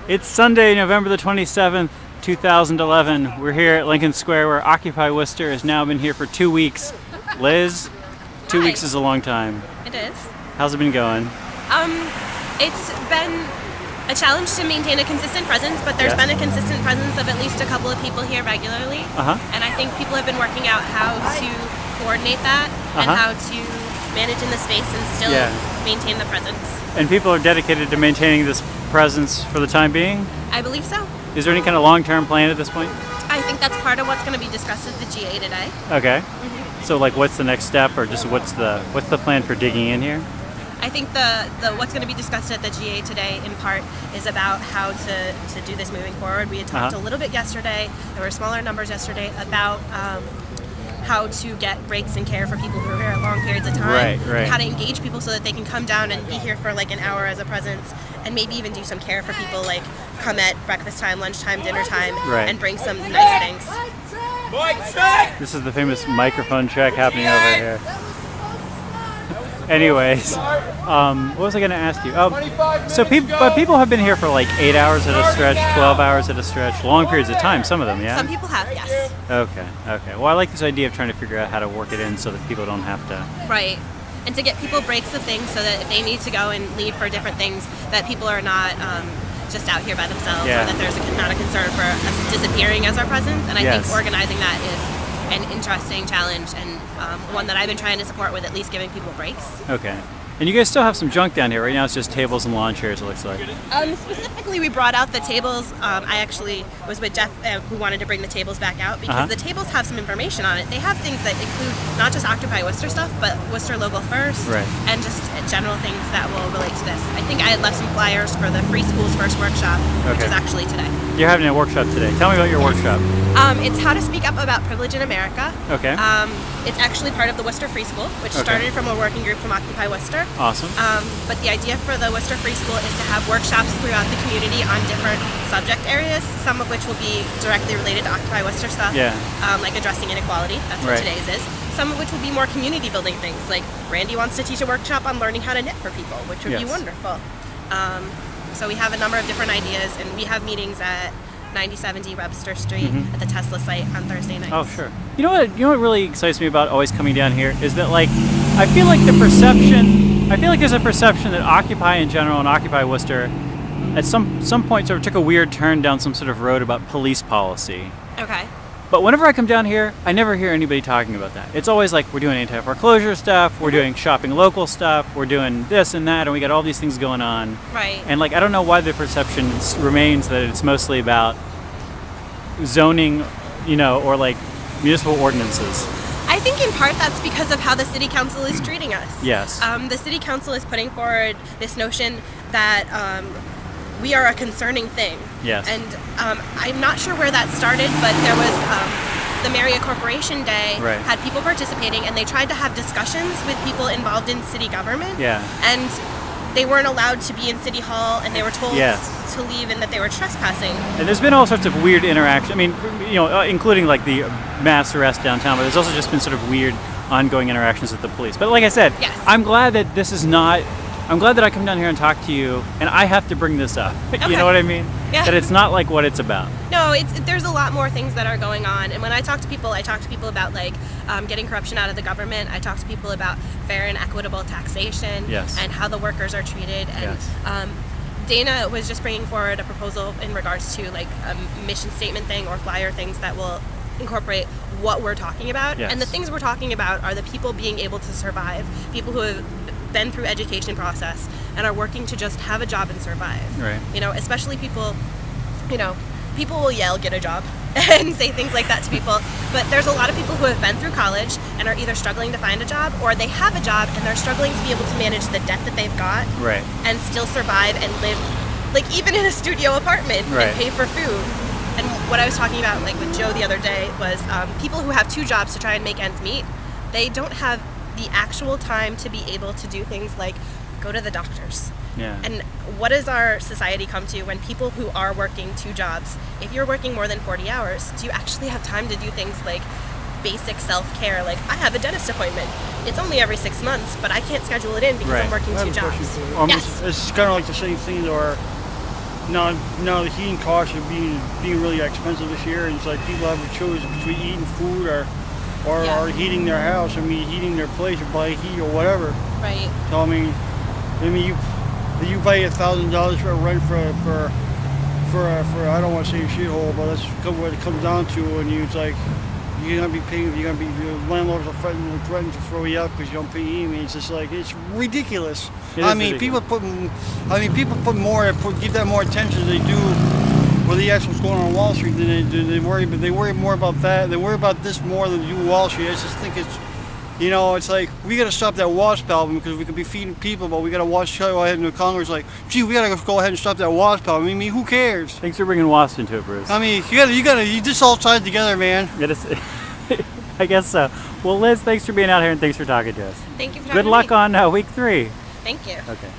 It's Sunday, November the 27th, 2011. We're here at Lincoln Square where Occupy Worcester has now been here for 2 weeks. Liz, 2 weeks is a long time. It is. How's it been going? It's been a challenge to maintain a consistent presence, but there's been a consistent presence of at least a couple of people here regularly. And I think people have been working out how to coordinate that and how to manage in the space and still maintain the presence. And people are dedicated to maintaining this presence for the time being? I believe so. Is there any kind of long-term plan at this point? I think that's part of what's going to be discussed at the GA today. Okay. So like what's the next step, or just what's the plan for digging in here? I think the what's going to be discussed at the GA today in part is about how to do this moving forward. We had talked a little bit yesterday, there were smaller numbers yesterday, about how to get breaks and care for people who are here at long periods of time, how to engage people so that they can come down and be here for like an hour as a presence, and maybe even do some care for people, like come at breakfast time, lunchtime, dinner time, and bring some nice things. This is the famous microphone check happening over here. Anyways, what was I going to ask you? So people have been here for like 8 hours at a stretch, 12 hours at a stretch, long periods of time, some of them, yeah? Some people have, yes. Okay. Well, I like this idea of trying to figure out how to work it in so that people don't have to... Right. And to get people breaks of things so that if they need to go and leave for different things, that people are not just out here by themselves, or that there's not a concern for us disappearing as our presence. And I think organizing that is an interesting challenge, and one that I've been trying to support with at least giving people breaks. Okay. And you guys still have some junk down here. Right now it's just tables and lawn chairs, it looks like. Specifically, we brought out the tables. I actually was with Jeff, who wanted to bring the tables back out, because the tables have some information on it. They have things that include not just Occupy Worcester stuff, but Worcester Local First, and just general things that will relate to this. I think I had left some flyers for the Free Schools First workshop, which is actually today. You're having a workshop today. Tell me about your workshop. It's how to speak up about privilege in America. Okay. It's actually part of the Worcester Free School, which started from a working group from Occupy Worcester. Awesome. But the idea for the Worcester Free School is to have workshops throughout the community on different subject areas, some of which will be directly related to Occupy Worcester stuff, like addressing inequality. That's what today's is. Some of which will be more community building things, like Randy wants to teach a workshop on learning how to knit for people, which would be wonderful. So we have a number of different ideas, and we have meetings at 9070 Webster Street at the Tesla site on Thursday nights. Oh, sure. You know what really excites me about always coming down here is that, like, I feel like there's a perception that Occupy in general and Occupy Worcester at some point sort of took a weird turn down some sort of road about police policy. Okay. But whenever I come down here, I never hear anybody talking about that. It's always like, we're doing anti-foreclosure stuff, we're doing shopping local stuff, we're doing this and that, and we got all these things going on. Right. And like, I don't know why the perception remains that it's mostly about zoning, or like municipal ordinances. I think in part that's because of how the city council is treating us. Yes. The city council is putting forward this notion that we are a concerning thing. Yes. And I'm not sure where that started, but there was the Marriott Corporation Day had people participating, and they tried to have discussions with people involved in city government. Yeah. And they weren't allowed to be in City Hall, and they were told to leave, and that they were trespassing. And there's been all sorts of weird interaction. I mean, including like the mass arrest downtown, but there's also just been sort of weird ongoing interactions with the police. But like I said, I'm glad that this is not... I'm glad that I come down here and talk to you, and I have to bring this up. You know what I mean? Yeah. That it's not like what it's about. No, there's a lot more things that are going on. And when I talk to people about like getting corruption out of the government. I talk to people about fair and equitable taxation and how the workers are treated. And Dana was just bringing forward a proposal in regards to like a mission statement thing or flyer things that will incorporate what we're talking about. And the things we're talking about are the people being able to survive, people who have been through education process and are working to just have a job and survive. Right. Especially people, people will yell, get a job, and say things like that to people. But there's a lot of people who have been through college and are either struggling to find a job, or they have a job and they're struggling to be able to manage the debt that they've got and still survive and live, like even in a studio apartment and pay for food. And what I was talking about like with Joe the other day was people who have two jobs to try and make ends meet, they don't have the actual time to be able to do things like go to the doctors. And what does our society come to when people who are working two jobs, if you're working more than 40 hours, do you actually have time to do things like basic self-care? Like, I have a dentist appointment. It's only every 6 months, but I can't schedule it in because I'm working two jobs. It's kind of like the same thing, or now the heating costs are being really expensive this year, and it's like people have a choice between eating food or heating their house. I mean, heating their place or buy heat or whatever. Right. So I mean, you pay $1,000 for a rent for I don't want to say a shithole, but that's what it comes down to. And it's like your landlords are threatening to throw you out because you don't pay heat. I mean, it's just like it's ridiculous. I mean, ridiculous. People give that more attention than they do with the actual what's going on Wall Street. They worry more about that. They worry about this more than they do Wall Street. I just think it's. It's like we got to stop that WASP album because we could be feeding people, but we got to go ahead and the Congress like, gee, we got to go ahead and stop that WASP album. I mean, who cares? Thanks for bringing WASP into it, Bruce. I mean, you just all tied together, man. I guess so. Well, Liz, thanks for being out here and thanks for talking to us. Thank you for having me. Good luck on week 3. Thank you. Okay.